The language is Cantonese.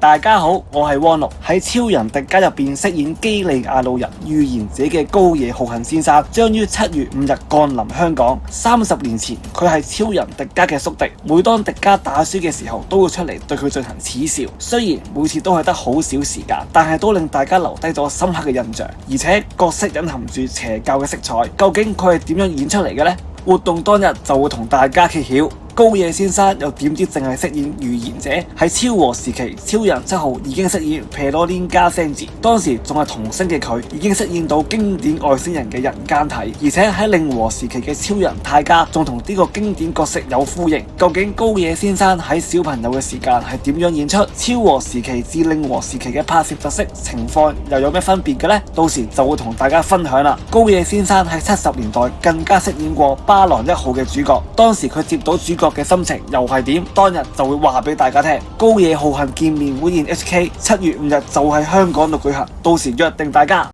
大家好，我係汪六。喺超人迪迦入邊飾演基利亞路人預言者嘅高野浩幸先生，將於7月5日降臨香港。30年前，佢係超人迪迦嘅宿敵，每當迪迦打輸嘅時候，都會出嚟對佢進行恥笑。雖然每次都係得好少時間，但係都令大家留低咗深刻嘅印象。而且角色隱含住邪教嘅色彩，究竟佢係點樣演出嚟嘅呢？活動當日就會同大家揭曉。高野先生又點知淨係飾演預言者？喺昭和時期，超人7號已經飾演皮羅蓮加聲字，當時仲係童星嘅佢，已經飾演到經典外星人嘅人間體，而且喺令和時期嘅超人泰迦仲同呢個經典角色有呼應。究竟高野先生喺小朋友嘅時間係點樣演出？昭和時期至令和時期嘅拍攝特色情況又有咩分別嘅呢？到時就會同大家分享啦。高野先生喺70年代更加飾演過巴郎1號嘅主角，當時佢接到主角嘅心情又係點？當日就會話俾大家聽。高野浩幸見面會見 HK，7月5日就喺香港度舉行，到時約定大家。